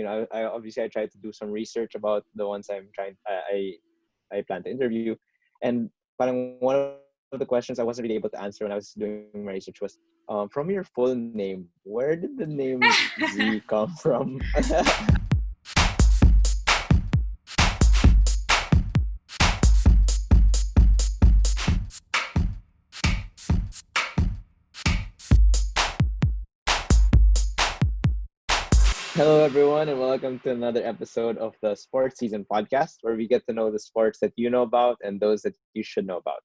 I obviously I tried to do some research about the ones I plan to interview, and parang one of the questions I wasn't really able to answer when I was doing my research was, from your full name, where did the name Z come from? Hello, everyone, and welcome to another episode of the Sports Season podcast, where we get to know the sports that you know about and those that you should know about.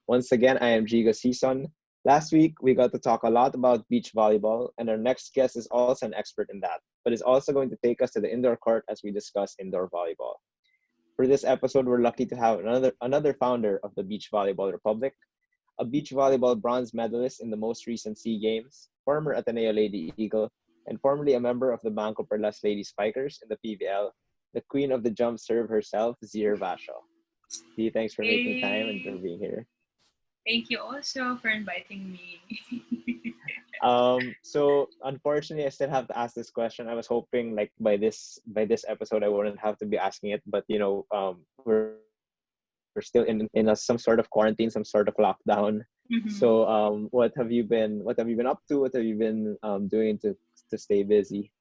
Once again, I am Javi Sison. Last week, we got to talk a lot about beach volleyball, and our next guest is also an expert in that, but is also going to take us to the indoor court as we discuss indoor volleyball. For this episode, we're lucky to have another founder of the Beach Volleyball Republic, a beach volleyball bronze medalist in the most recent SEA Games, former Ateneo Lady Eagle, and formerly a member of the Banco Perlas Lady Spikers in the PVL, the queen of the jump serve herself, Dzi Gervacio. Dzi, thanks for making time and for Hey, being here. thank you also for inviting me. So unfortunately, I still have to ask this question. I was hoping like by this episode, I wouldn't have to be asking it, but we're still in some sort of quarantine, some sort of lockdown. Mhm. So what have you been up to? What have you been doing to stay busy?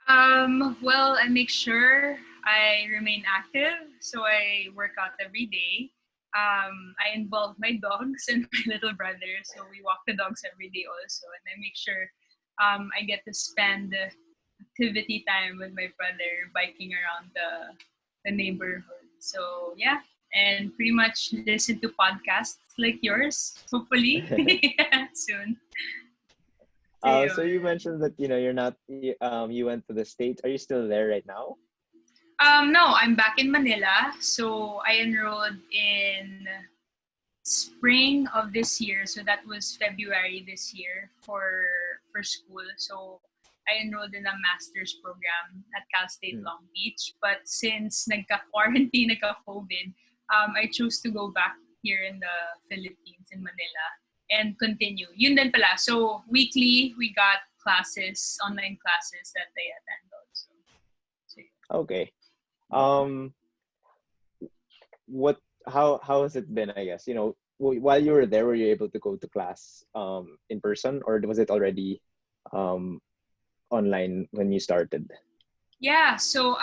Well, I make sure I remain active, so I work out every day. I involve my dogs and my little brother, so we walk the dogs every day also, and I make sure I get to spend activity time with my brother biking around the neighborhood. So yeah, and pretty much listen to podcasts like yours, hopefully soon. So So you yun. mentioned that you went to the States. Are you still there right now? No, I'm back in Manila. So I enrolled in spring of this year. So that was February this year for school. So I enrolled in a master's program at Cal State Hmm. Long Beach. But since nagka-quarantine, nagka-COVID, I chose to go back here in the Philippines, in Manila, and continue. Yun din pala. So weekly, we got classes, online classes that they attend also. So, Okay. Um, what? How has it been? I guess while you were there, were you able to go to class in person, or was it already um online when you started? yeah, so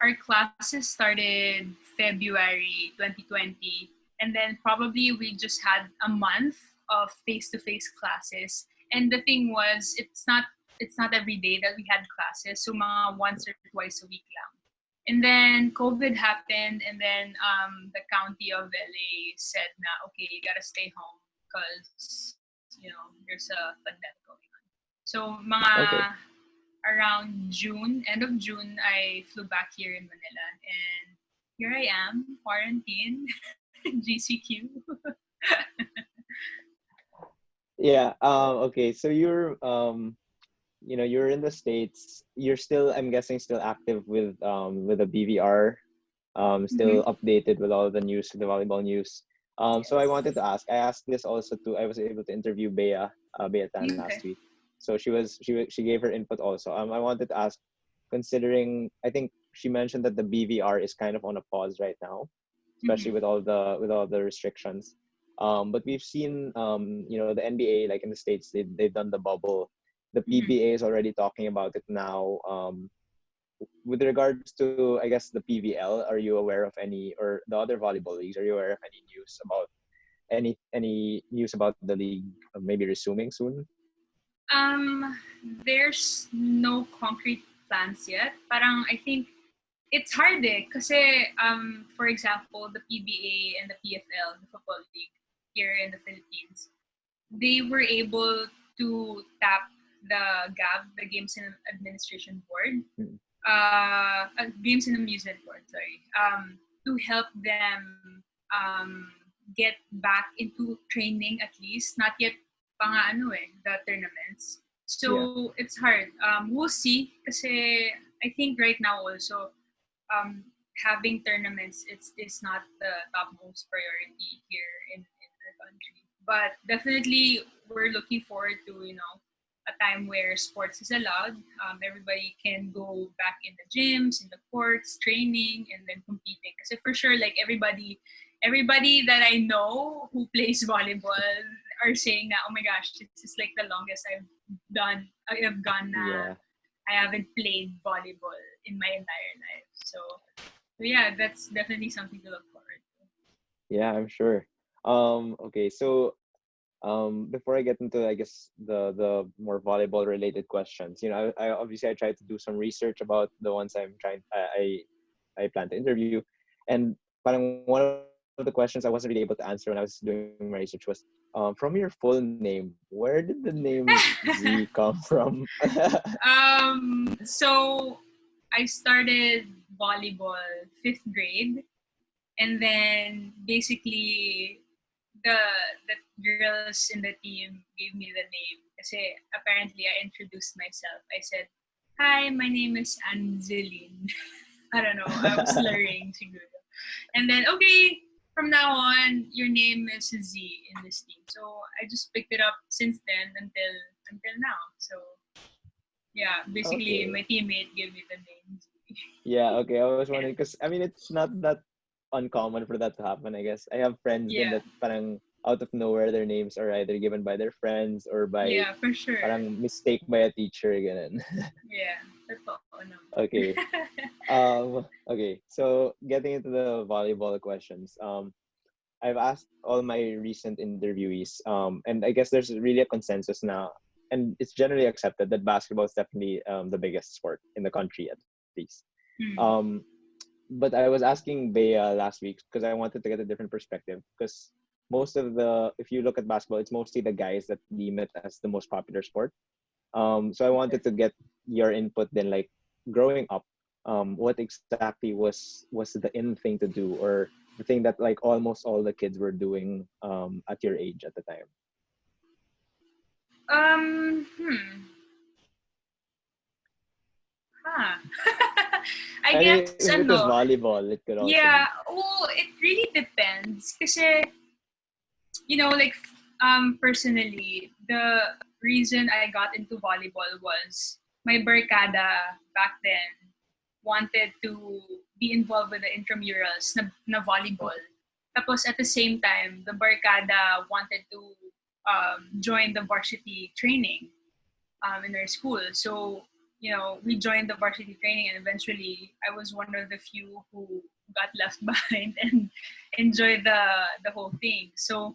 our classes started February 2020, and then probably we just had a month of face-to-face classes. And the thing was, it's not every day that we had classes, so mga once or twice a week lang. And then COVID happened, and then the county of LA said, "Na okay, you gotta stay home because there's a pandemic going on." So Okay. mga around June, end of June, I flew back here in Manila, and here I am, quarantine, GCQ. Yeah. Okay. So you're in the States. You're still, I'm guessing, still active with the BVR. Still Mm-hmm. updated with all the news, the volleyball news. So I wanted Yes. to ask. I asked this also to. I was able to interview Bea Tan last Okay. week. So she gave her input also. I wanted to ask, considering I think she mentioned that the BVR is kind of on a pause right now, especially Mm-hmm. with all the restrictions. But we've seen the NBA, like in the States, they've done the bubble. The Mm-hmm. PBA is already talking about it now. With regards to, I guess, the PVL, are you aware of any, or the other volleyball leagues, are you aware of any news about any news about the league maybe resuming soon? Um, there's no concrete plans yet. Parang I think it's hard kasi for example, the PBA and the PFL, the football league here in the Philippines, they were able to tap the GAB, the Games and Administration Board, Mm. Games and Amusement Board, sorry, to help them get back into training at least. Not yet the tournaments. Yeah. So it's hard. We'll see kasi I think right now also um, having tournaments is not the topmost priority here in our country. But definitely we're looking forward to a time where sports is allowed. Everybody can go back in the gyms, in the courts, training, and then competing. Because for sure, like everybody that I know who plays volleyball are saying that, oh my gosh, this is like the longest I have gone na Yeah. I haven't played volleyball in my entire life. So yeah, that's definitely something to look forward to. Yeah, I'm sure. Okay, so before I get into, I guess, the more volleyball related questions, I obviously I tried to do some research about the ones I plan to interview, and parang one of the questions I wasn't really able to answer when I was doing my research was, from your full name, where did the name Z come from? So I started volleyball fifth grade, and then basically the the girls in the team gave me the name. Kasi apparently I introduced myself. I said, "Hi, my name is Angeline." I don't know. I was slurring siguro. And then, okay, from now on, your name is Z in this team. So I just picked it up since then until now. So yeah, basically Okay. my teammate gave me the name Z. Yeah, okay. I was Yeah. wondering because I mean it's not that uncommon for that to happen, I guess. I have friends then Yeah. that parang out of nowhere their names are either given by their friends or by Yeah, for sure. parang mistake by a teacher ganun. Yeah. Totoo naman. Okay. Okay. So getting into the volleyball questions. I've asked all my recent interviewees, and I guess there's really a consensus now, and it's generally accepted that basketball is definitely the biggest sport in the country at least. Hmm. Um, but I was asking Bea last week because I wanted to get a different perspective because if you look at basketball, it's mostly the guys that deem it as the most popular sport. So I wanted to get your input then, like growing up, what exactly was the in thing to do, or the thing that like almost all the kids were doing at your age at the time. Hmm. Huh. I I mean, guess if it was ano, volleyball, it could also yeah, be. well, it really depends. Kasi, like, personally, the reason I got into volleyball was my barkada back then wanted to be involved with the intramurals na volleyball. Tapos at the same time, the barkada wanted to join the varsity training in our school. So, we joined the varsity training, and eventually I was one of the few who got left behind and enjoyed the whole thing. So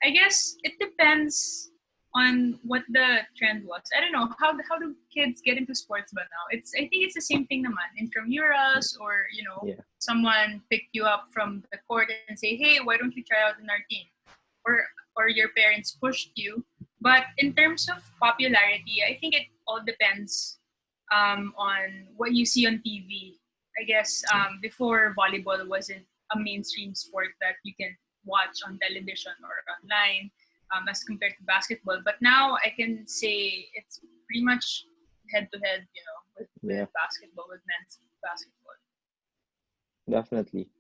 I guess it depends on what the trend was. I don't know how do kids get into sports by now. I think it's the same thing naman, intramurals, or Yeah. someone picked you up from the court and say, hey, why don't you try out in our team, or your parents pushed you. But in terms of popularity, I think it all depends on what you see on TV. I guess before, volleyball wasn't a mainstream sport that you can watch on television or online as compared to basketball. But now I can say it's pretty much head to head, with Yeah, basketball, with men's basketball. definitely.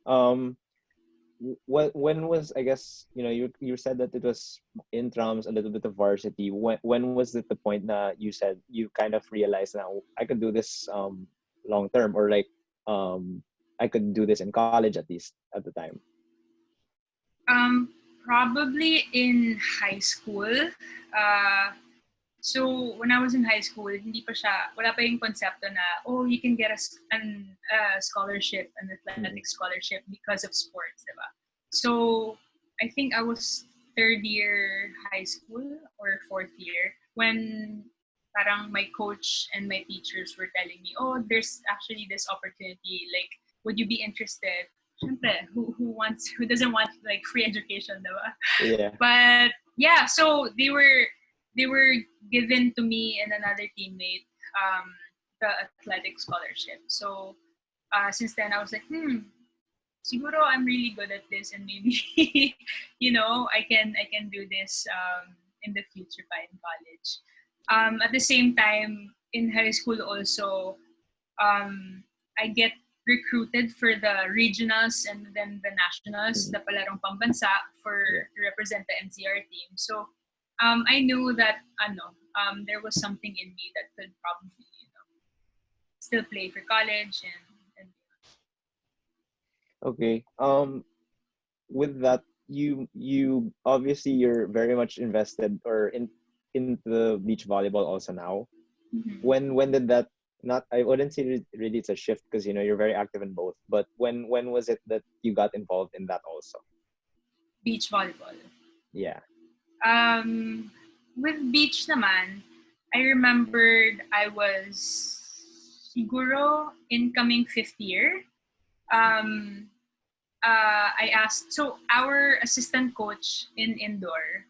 When was, I guess, you said that it was intrams, a little bit of varsity. When was it the point that you said you kind of realized now I could do this long term, or like I could do this in college at least at the time? Probably in high school. Uh, So when I was in high school, wala pa yung konsepto na, oh, you can get a scholarship, an athletic scholarship because of sports, diba? So I think I was third year high school or fourth year when parang my coach and my teachers were telling me, oh, there's actually this opportunity. Like, would you be interested? Siyempre, who doesn't want like free education, diba? Yeah. But yeah, so they were given to me and another teammate the athletic scholarship. So since then I was like, siguro I'm really good at this, and maybe I can do this in the future pa in college. At the same time, in high school also, I get recruited for the regionals and then the nationals, Mm. the palarong pambansa, Yeah. to represent the NCR team. So I knew that there was something in me that could probably, still play for college and Okay. With that, you obviously you're very much invested or in the beach volleyball also now. Mhm. When did that, not, I wouldn't say really it's a shift because you're very active in both, but when was it that you got involved in that also? beach volleyball. Yeah. Um, with beach naman, I remembered I was siguro incoming fifth year. Um, I asked, so our assistant coach in indoor,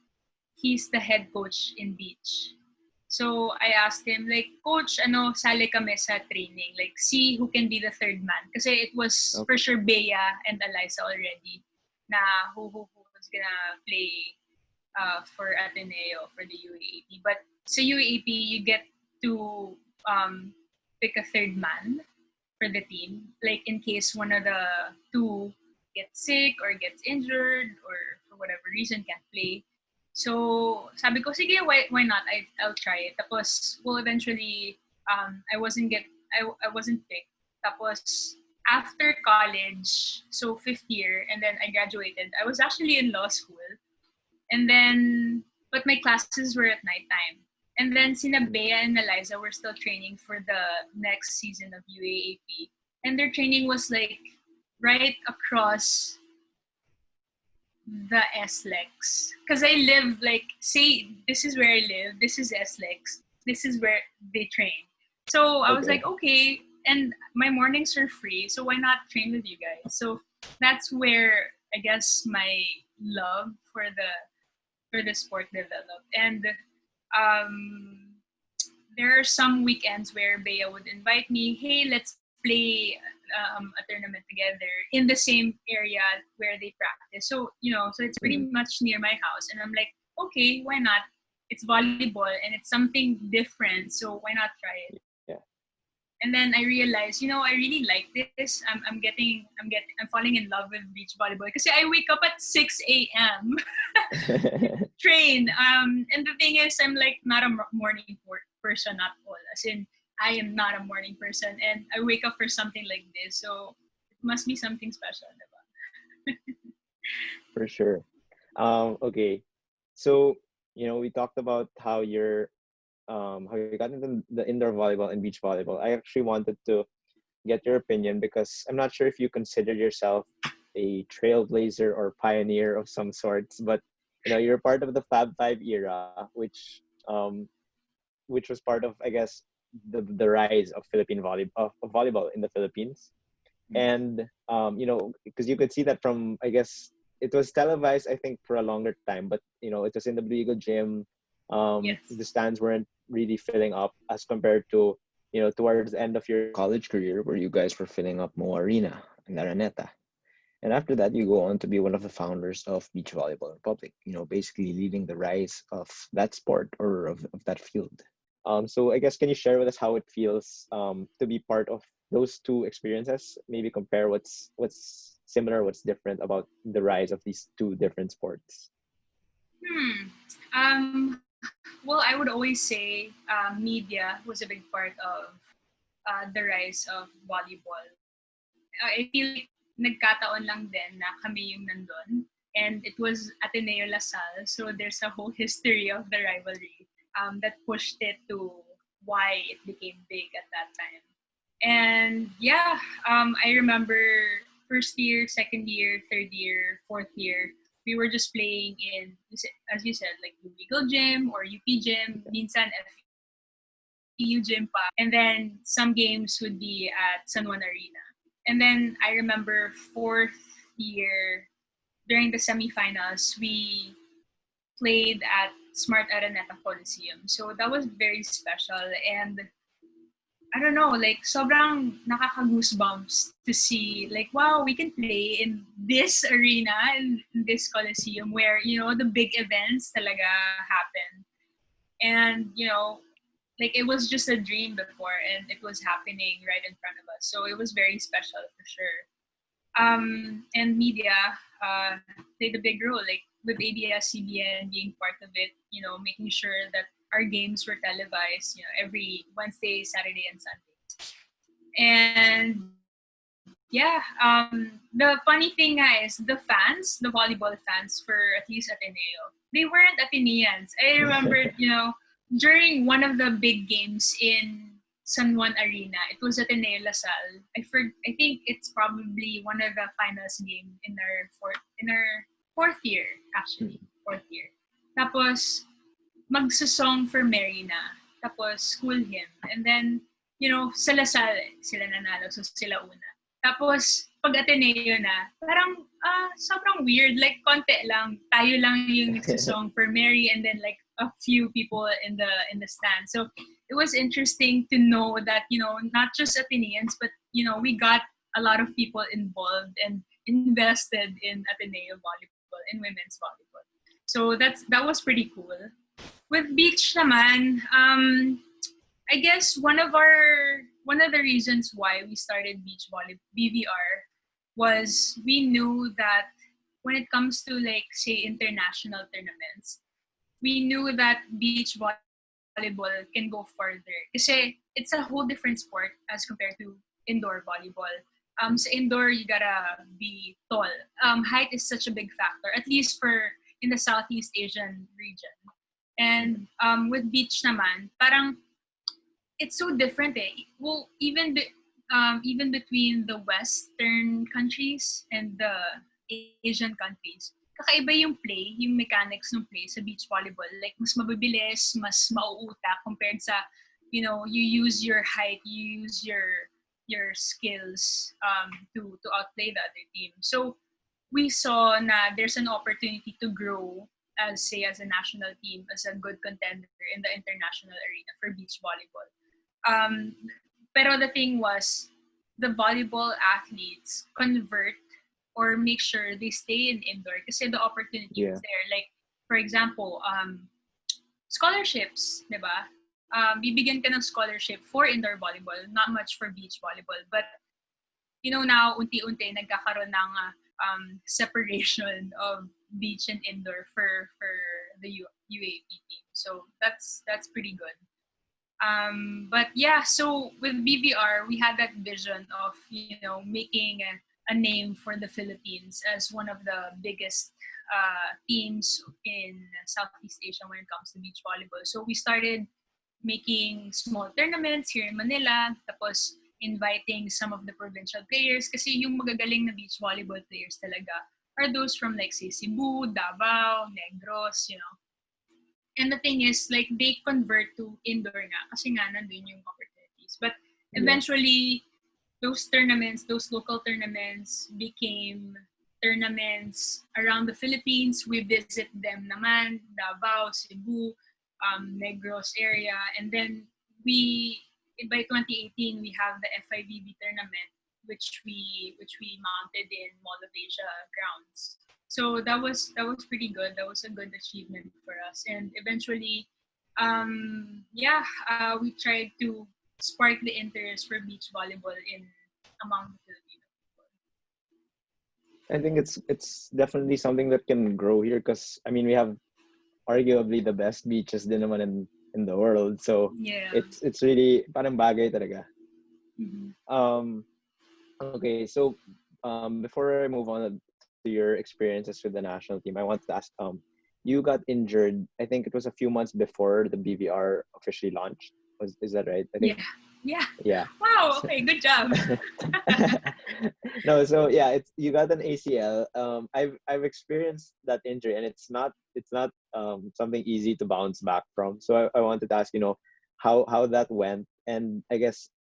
he's the head coach in beach. So I asked him, like, Coach, sali kami sa training. Like, see who can be the third man. Kasi it was for Okay. sure Bea and Eliza already na who was gonna play for Ateneo for the UAAP. But sa UAAP, you get to um, pick a third man for the team. Like in case one of the two gets sick or gets injured or for whatever reason can't play. So sabi ko, sige, why not? I'll try it. Tapos, well, eventually, I wasn't picked. Tapos, after college, so fifth year, and then I graduated, I was actually in law school. And then, but my classes were at nighttime. And then sina Bea and Eliza were still training for the next season of UAAP. And their training was like right across the SLEX. Because I live like, say, this is where I live, this is SLEX, this is where they train. So I was like, Okay. okay, and my mornings are free, so why not train with you guys? So that's where I guess my love for the sport developed. And um, there are some weekends where Bea would invite me, hey, let's play a tournament together in the same area where they practice. So, so it's pretty Mhm. much near my house. And I'm like, okay, why not? It's volleyball and it's something different. So why not try it? Yeah. And then I realized, I really like this. I'm falling in love with beach volleyball because I wake up at 6 a.m. train. And the thing is, I'm like not a morning person at all. As in, I am not a morning person, and I wake up for something like this. So it must be something special, diba? For sure. Okay. So, we talked about how you got into the indoor volleyball and beach volleyball. I actually wanted to get your opinion because I'm not sure if you consider yourself a trailblazer or pioneer of some sorts, but you're part of the Fab Five era, which was part of, I guess, the rise of Philippine of volleyball in the Philippines. And because you could see that from, I guess, it was televised, I think, for a longer time, but it was in the Blue Eagle gym. Yes. The stands weren't really filling up as compared to towards the end of your college career, where you guys were filling up Mo Arena and Araneta. And after that, you go on to be one of the founders of Beach Volleyball Republic, basically leading the rise of that sport or of that field. So I guess, can you share with us how it feels to be part of those two experiences? Maybe compare what's similar, what's different about the rise of these two different sports. Hmm. Well, I would always say media was a big part of the rise of volleyball. I feel like nagkataon lang din na kami yung nandun. And it was Ateneo Lasal, so there's a whole history of the rivalry that pushed it to why it became big at that time. And yeah, I remember first year, second year, third year, fourth year, we were just playing in, as you said, like the Legal Gym or UP Gym, minsan FEU Gym pa. And then some games would be at San Juan Arena. And then I remember fourth year, during the semifinals, we played at Smart Araneta Coliseum. So that was very special. And I don't know, like sobrang nakaka-goosebumps to see like, wow, we can play in this arena, in this coliseum where, the big events talaga happen. And, like it was just a dream before and it was happening right in front of us. So it was very special for sure. And media played a big role, like with ABS, CBN being part of it, making sure that our games were televised, every Wednesday, Saturday, and Sunday. And yeah, the funny thing is the fans, the volleyball fans for at least Ateneo, they weren't Ateneans. I remember, during one of the big games in San Juan Arena, it was Ateneo Lasal. I think it's probably one of the finals game in our fourth year, actually, fourth year. Tapos magsasong for Mary na. Tapos school hymn. And then, sa Lasal, sila nanalo, so sila una. Tapos, pag Ateneo na, parang sobrang weird. Like, konti lang. Tayo lang yung nagsasong for Mary and then like a few people in the stand. So, it was interesting to know that, not just Ateneans, but, we got a lot of people involved and invested in Ateneo volleyball, in women's volleyball. So, that was pretty cool. With beach naman, I guess one of the reasons why we started beach volleyball BVR was we knew that when it comes to like say international tournaments, we knew that beach volleyball can go further. Kasi it's a whole different sport as compared to indoor volleyball. Sa indoor, you gotta be tall. Height is such a big factor, at least for in the Southeast Asian region. And with beach naman, parang it's so different eh. Well, even between the Western countries and the Asian countries, kakaiba yung play, yung mechanics ng play sa beach volleyball. Like, mas mabibilis, mas mauutak compared sa, you use your height, you use your skills to outplay the other team. So, we saw na there's an opportunity to grow as a national team, as a good contender in the international arena for beach volleyball. Pero the thing was, the volleyball athletes convert or make sure they stay in indoor kasi the opportunity is there. Like, for example, scholarships, di ba? Bibigyan ka ng scholarship for indoor volleyball, not much for beach volleyball. But, now, unti-unti, nagkakaroon ng separation of beach and indoor for the UAP team. So that's pretty good. But yeah, so with BVR, we had that vision of, making a name for the Philippines as one of the biggest teams in Southeast Asia when it comes to beach volleyball. So we started making small tournaments here in Manila, tapos inviting some of the provincial players kasi yung magagaling na beach volleyball players talaga are those from like say Cebu, Davao, Negros, And the thing is, like, they convert to indoor nga kasi nga nandun yung opportunities. But eventually, those local tournaments became tournaments around the Philippines. We visit them naman, Davao, Cebu, Negros area. And then by 2018, we have the FIVB tournament, which we mounted in Mall of Asia grounds. So that was pretty good. That was a good achievement for us. And eventually, we tried to spark the interest for beach volleyball among the Filipino people. I think it's definitely something that can grow here because we have arguably the best beaches din naman in the world. So it's really parang bagay talaga. Mm-hmm. Okay, so before I move on to your experiences with the national team, I want to ask, you got injured, I think it was a few months before the BVR officially launched. Is that right? I think. Yeah. Wow, okay, good job. No, so yeah, you got an ACL. I've experienced that injury and it's not something easy to bounce back from. So I wanted to ask, how that went, and I guess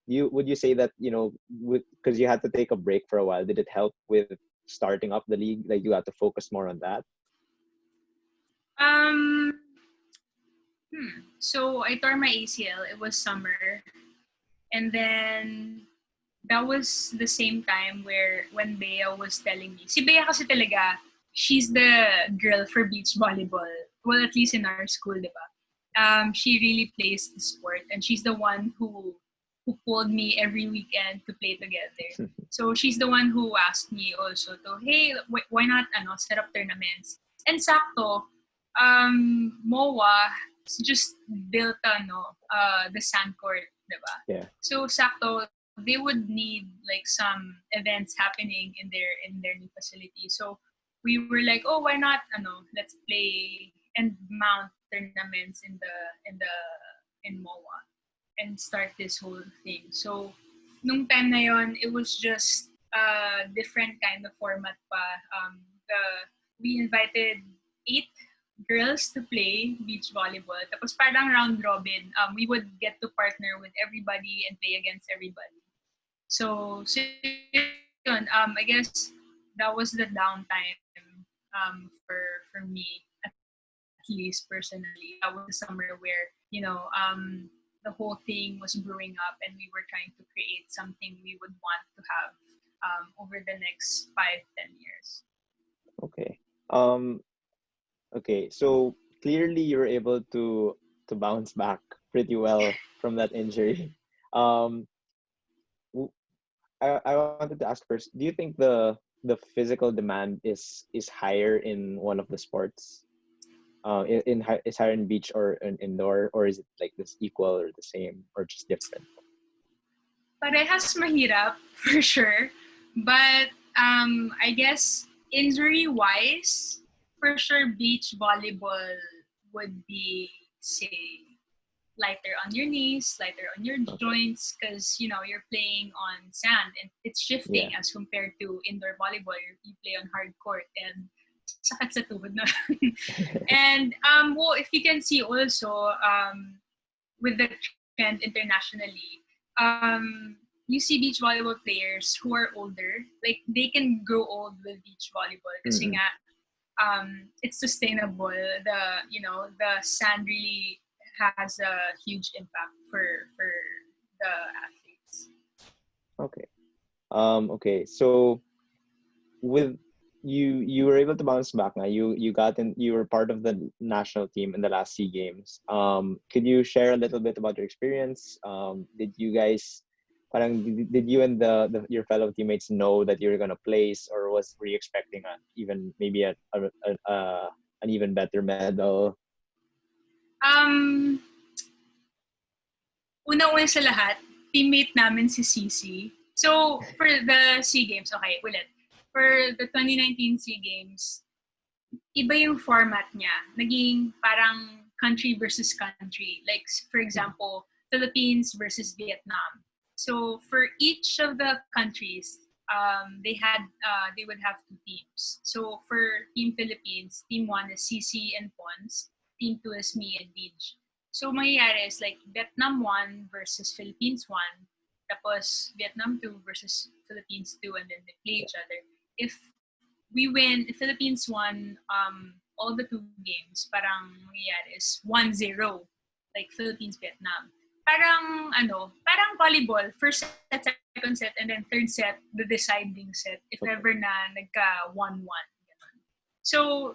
would you say that, because you had to take a break for a while, did it help with starting up the league? Like, you had to focus more on that? So I tore my ACL. It was summer. And then that was the same time when Bea was telling me. Si Bea kasi talaga, she's the girl for beach volleyball. Well, at least in our school, diba? She really plays the sport, and she's the one who pulled me every weekend to play together. So she's the one who asked me also to, hey, why not set up tournaments? And sakto, MOA just built the sand court, diba? Yeah. So sakto, they would need like some events happening in their new facility. So we were like, oh, why not let's play and mount tournaments in MOA and start this whole thing. So nung time na yon, it was just a different kind of format pa. The we invited 8 girls to play beach volleyball. Tapos parang round robin. We would get to partner with everybody and play against everybody. So yun, I guess that was the downtime for me, at least personally. That was the summer where, the whole thing was brewing up and we were trying to create something we would want to have over the next 5-10 years. Okay. Okay. So clearly you're able to bounce back pretty well from that injury. Um, I wanted to ask first, do you think the physical demand is higher in one of the sports? Is higher in beach or in indoor, or is it like this equal or the same or just different? Parehas mahirap for sure, but I guess injury-wise, for sure beach volleyball would be, say, lighter on your knees, lighter on your Okay. joints, because you're playing on sand and it's shifting Yeah. as compared to indoor volleyball. You play on hard court and sakit sa tuhod na. And well, if you can see also with the trend internationally, you see beach volleyball players who are older, like they can grow old with beach volleyball kasi Mm-mm. nga it's sustainable. The sand really has a huge impact for the athletes. Okay. Okay. So with you were able to bounce back now. You were part of the national team in the last SEA Games. Could you share a little bit about your experience? Did you guys did you and your fellow teammates know that you were gonna place, or were you expecting even maybe an even better medal? Um, Una-una sa lahat, teammate namin si Cici. So, for the SEA Games, okay, ulit. For the 2019 SEA Games, iba yung format niya. Naging parang country versus country. Like, for example, Philippines versus Vietnam. So, for each of the countries, they would have 2 teams. So, for Team Philippines, Team 1 is CC and Pons. Team 2 is me and Dij. So, mangyayari is like Vietnam 1 versus Philippines 1. Tapos, Vietnam 2 versus Philippines 2, and then they play each other. If we win, the Philippines won all the 2 games, parang mangyayari is 1-0, like Philippines Vietnam. Parang volleyball, first set, second set, and then third set, the deciding set, if ever na nagka 1-1. So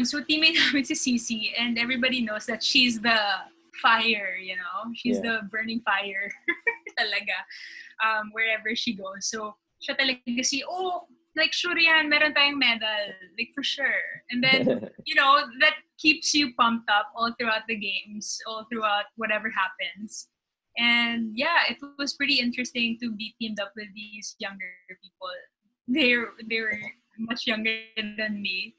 so teammate namin si Cici, and everybody knows that she's the fire, she's the burning fire talaga, wherever she goes. So siya talaga like sure yan, meron tayong medal, like for sure. And then, that keeps you pumped up all throughout the games, all throughout whatever happens. And yeah, it was pretty interesting to be teamed up with these younger people. They were much younger than me.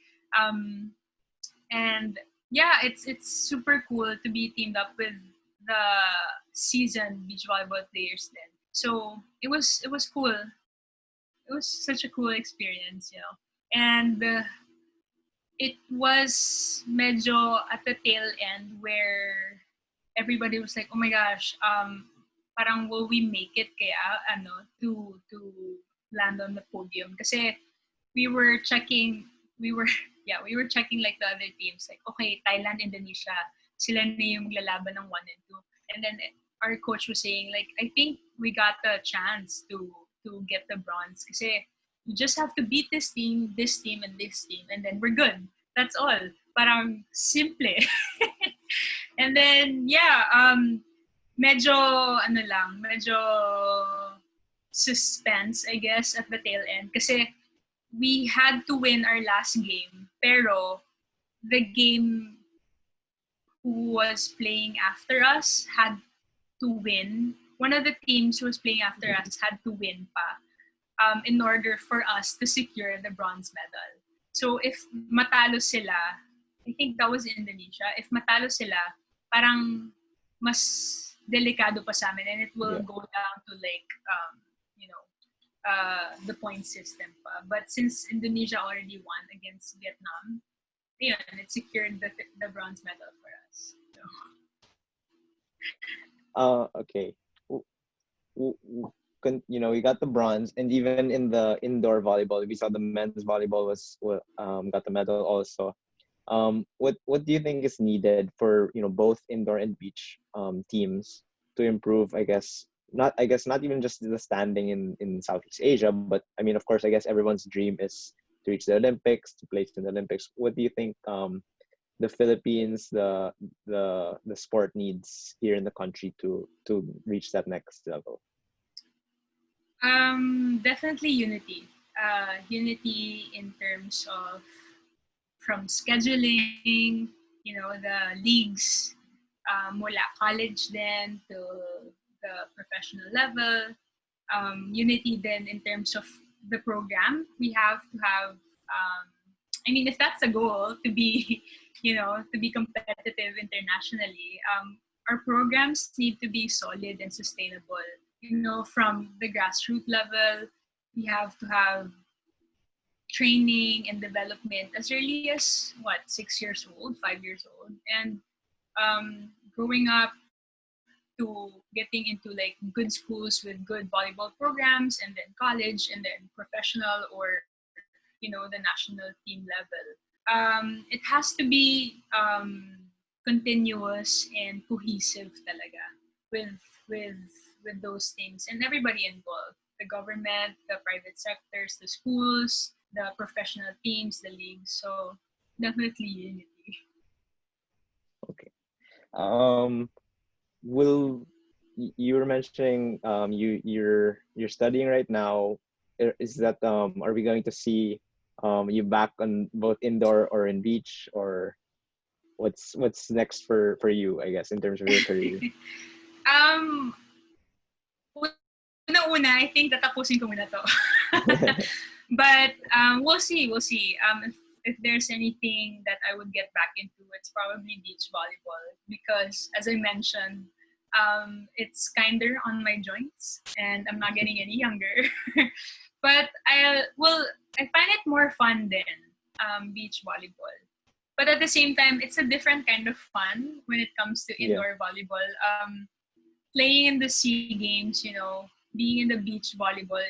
And yeah, it's super cool to be teamed up with the seasoned beach volleyball players then. So it was cool. It was such a cool experience. And it was medyo at the tail end where everybody was like, oh my gosh, parang will we make it kaya to land on the podium? Kasi we were checking we were checking like the other teams, like okay, Thailand, Indonesia, sila na yung maglalaban ng 1 and 2. And then our coach was saying like, I think we got the chance to get the bronze kasi you just have to beat this team, and this team, and then we're good. That's all. Parang simple. And then yeah, medyo suspense, I guess, at the tail end kasi we had to win our last game, pero the game who was playing after us had to win. One of the teams who was playing after us had to win pa in order for us to secure the bronze medal. So if matalo sila, I think that was Indonesia, if matalo sila, parang mas delikado pa sa amin and it will go down to like, the point system pa. But since Indonesia already won against Vietnam, it secured the bronze medal for us. So. Okay. We got the bronze, and even in the indoor volleyball, we saw the men's volleyball got the medal also. What do you think is needed for both indoor and beach teams to improve? Not even just the standing in Southeast Asia, but I mean, of course, I guess everyone's dream is to reach the Olympics, to place in the Olympics. What do you think the Philippines, the sport needs here in the country to reach that next level? Definitely unity. Unity in terms of from scheduling, the leagues, mula college then to the professional level. Unity then in terms of the program. We have to have, if that's a goal to be, to be competitive internationally, our programs need to be solid and sustainable. From the grassroots level, we have to have training and development as early as 6 years old, 5 years old, and growing up to getting into like good schools with good volleyball programs, and then college, and then professional or the national team level. It has to be continuous and cohesive talaga with with those things and everybody involved: the government, the private sectors, the schools, the professional teams, the leagues. So definitely unity. Okay. Will You were mentioning you're studying right now. Is that are we going to see you back on both indoor or in beach, or what's next for you, I guess, in terms of your career? um una I think tatapusin ko muna to. But we'll see. If there's anything that I would get back into, it's probably beach volleyball because, as I mentioned, it's kinder on my joints, and I'm not getting any younger. But I find it more fun than beach volleyball. But at the same time, it's a different kind of fun when it comes to indoor volleyball. Playing in the SEA Games, being in the beach volleyball,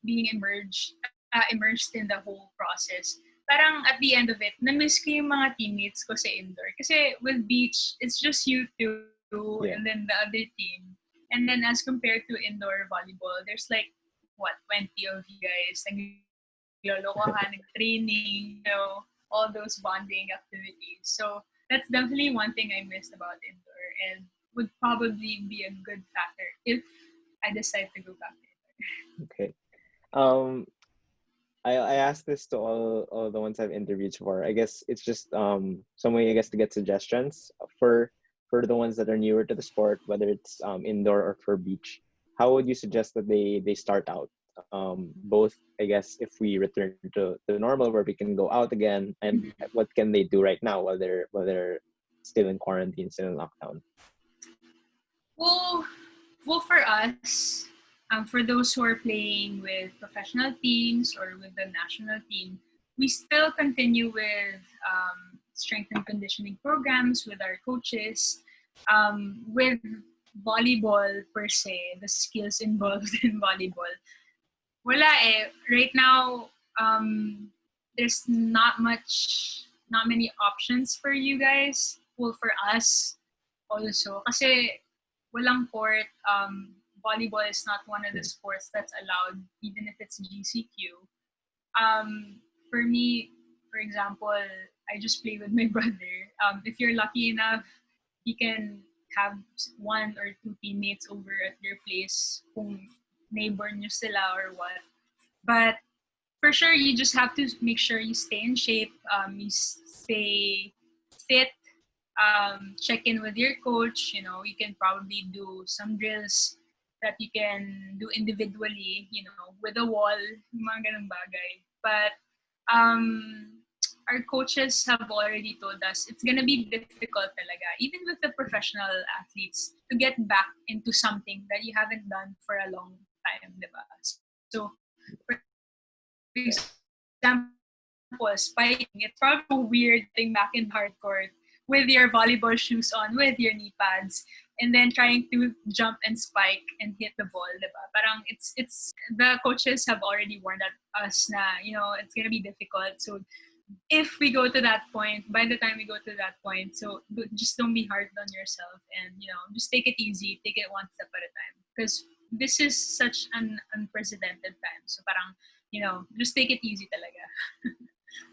being immersed in the whole process. Parang at the end of it, na-miss ko yung mga teammates ko sa indoor. Kasi with beach, it's just you two and then the other team. And then as compared to indoor volleyball, there's like, 20 of you guys. Naglolokohan, nag-training, all those bonding activities. So that's definitely one thing I missed about indoor and would probably be a good factor if I decide to go back there. Okay. I asked this to all the ones I've interviewed for. I guess it's just some way, I guess, to get suggestions for the ones that are newer to the sport, whether it's indoor or for beach. How would you suggest that they start out? Both, I guess, if we return to normal where we can go out again, and what can they do right now while they're still in quarantine, still in lockdown? Well, for us, for those who are playing with professional teams or with the national team, we still continue with strength and conditioning programs with our coaches. With volleyball per se, the skills involved in volleyball, wala eh. Right now, there's not many options for you guys. Well, for us also, kasi walang court. Volleyball is not one of the sports that's allowed, even if it's GCQ. For me, for example, I just play with my brother. If you're lucky enough, you can have one or two teammates over at your place kung neighbor nyo sila or what. But for sure, you just have to make sure you stay in shape, you stay fit, check in with your coach. You can probably do some drills that you can do individually, with a wall, mga ganung bagay. But our coaches have already told us it's gonna be difficult talaga, even with the professional athletes, to get back into something that you haven't done for a long time, diba? So, for example, spiking, it's probably so weird getting back in hardcourt with your volleyball shoes on, with your knee pads, and then trying to jump and spike and hit the ball, diba? Parang it's the coaches have already warned us na, it's gonna be difficult. So if we go to that point, by the time we go to that point, so just don't be hard on yourself, and just take it easy, take it one step at a time, because this is such an unprecedented time. So parang, just take it easy talaga.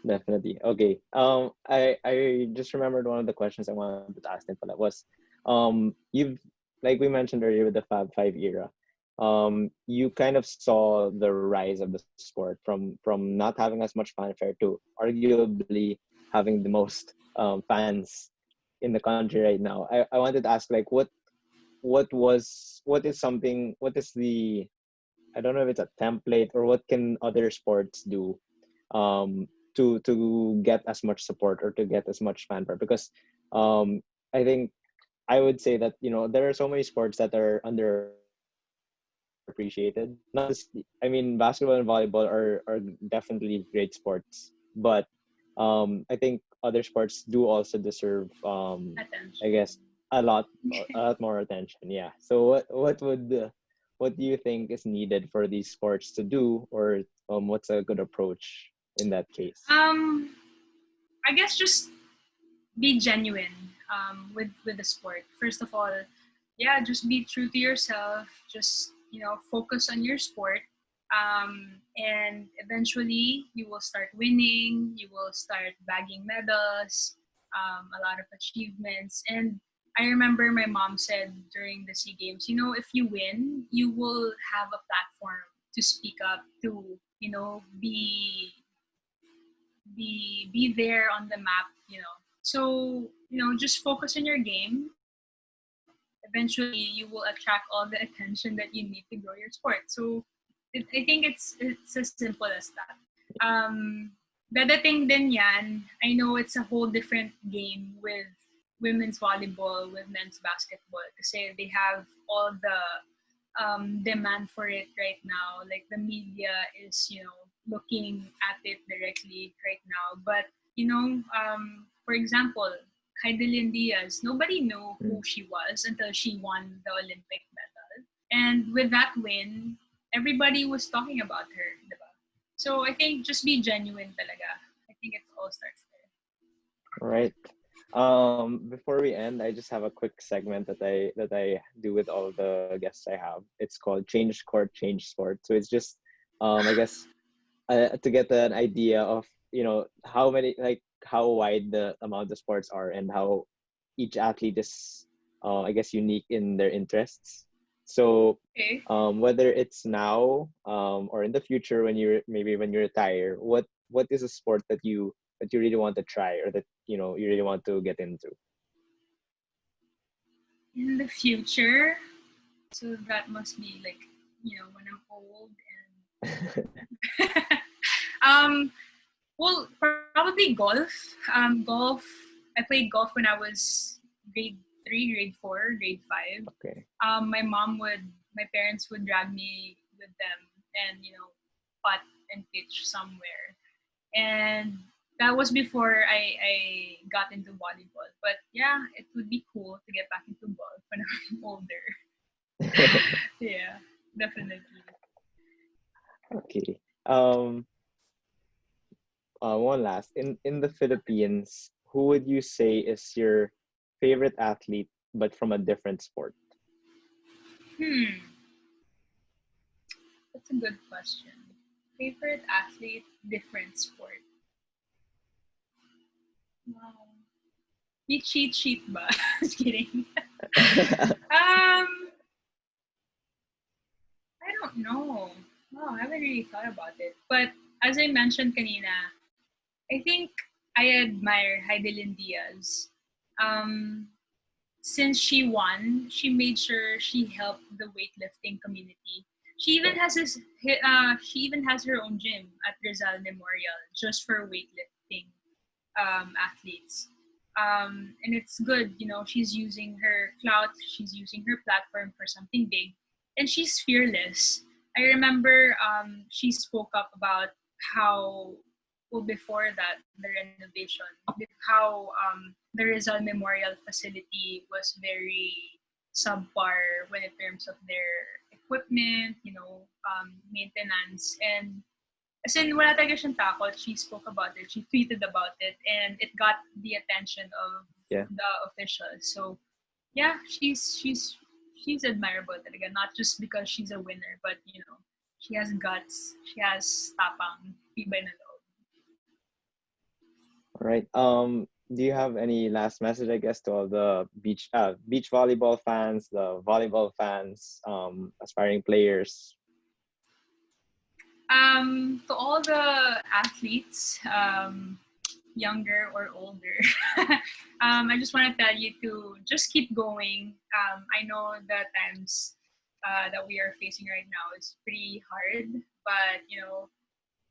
Definitely. Okay. I just remembered one of the questions I wanted to ask Nicola was, you've, like we mentioned earlier with the Fab Five era, you kind of saw the rise of the sport from not having as much fanfare to arguably having the most fans in the country right now. I wanted to ask, like, what is the, I don't know if it's a template, or what can other sports do to get as much support or to get as much fanfare? Because I think I would say that there are so many sports that are underappreciated. Not just, I mean, basketball and volleyball are definitely great sports, but I think other sports do also deserve, I Attention. guess, a lot more attention. Yeah. So what do you think is needed for these sports to do, or what's a good approach in that case? I guess just be genuine with the sport. First of all, yeah, just be true to yourself. Just focus on your sport, and eventually you will start winning. You will start bagging medals, a lot of achievements. And I remember my mom said during the SEA Games, if you win, you will have a platform to speak up, to be there on the map. So just focus on your game. Eventually you will attract all the attention that you need to grow your sport. So I think it's as simple as that. Dadating din yan, I know it's a whole different game with women's volleyball, with men's basketball, kasi they have all the demand for it right now. Like the media is, looking at it directly right now. But, for example, Heidelin Diaz, nobody knew who she was until she won the Olympic medal. And with that win, everybody was talking about her, diba? So I think just be genuine talaga. I think it all starts there. All right. Before we end, I just have a quick segment that I do with all the guests I have. It's called Change Court, Change Sport. So it's just, I guess, to get an idea of how many, like, how wide the amount of sports are, and how each athlete is, I guess, unique in their interests. So Okay. whether it's now, or in the future, when you retire, what is a sport that you really want to try, or that you really want to get into? In the future, so that must be like, when I'm old and well, probably golf. Golf. I played golf when I was grade 3, grade 4, grade 5. Okay. My parents would drag me with them, and putt and pitch somewhere. And that was before I got into volleyball. But yeah, it would be cool to get back into golf when I'm older. Yeah, definitely. Okay. One last, in the Philippines, who would you say is your favorite athlete, but from a different sport? Hmm, that's a good question. Favorite athlete, different sport. Wow. You cheat ba? Just kidding. I don't know. Oh, I haven't really thought about it. But as I mentioned kanina, I think I admire Heidelin Diaz. um, since she won, she made sure she helped the weightlifting community. She even Yeah. has she even has her own gym at Rizal Memorial just for weightlifting athletes. And it's good, she's using her clout, she's using her platform for something big, and she's fearless. I remember she spoke up about how, well, before that, the renovation, how the Rizal Memorial facility was very subpar when in terms of their equipment, maintenance, and as in, wala talaga siyang takot. She spoke about it. She tweeted about it, and it got the attention of Yeah. the officials. So, yeah, she's admirable talaga. Not just because she's a winner, but she has guts. She has tapang. Tibay na loob. All right. Do you have any last message, I guess, to all the beach volleyball fans, the volleyball fans, aspiring players? To all the athletes, younger or older, I just want to tell you to just keep going. I know the times that we are facing right now is pretty hard, but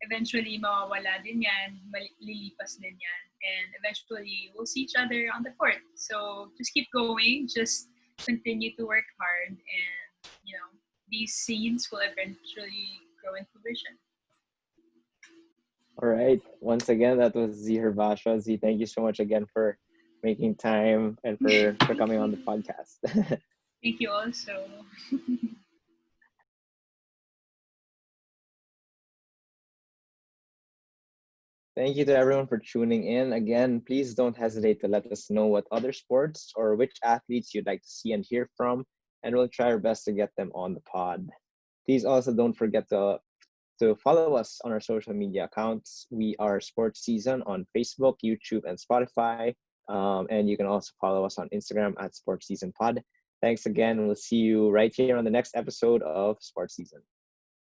eventually mawawala din yan, lilipas din yan, and eventually we'll see each other on the court. So just keep going, just continue to work hard, and these seeds will eventually grow in fruition. All right. Once again, that was Dzi Gervacio. Dzi, thank you so much again for making time and for Thank coming on the you. podcast. Thank you also. Thank you to everyone for tuning in. Again, please don't hesitate to let us know what other sports or which athletes you'd like to see and hear from, and we'll try our best to get them on the pod. Please also don't forget to follow us on our social media accounts. We are Sports Season on Facebook, YouTube, and Spotify. And you can also follow us on Instagram at Sports Season Pod. Thanks again. We'll see you right here on the next episode of Sports Season.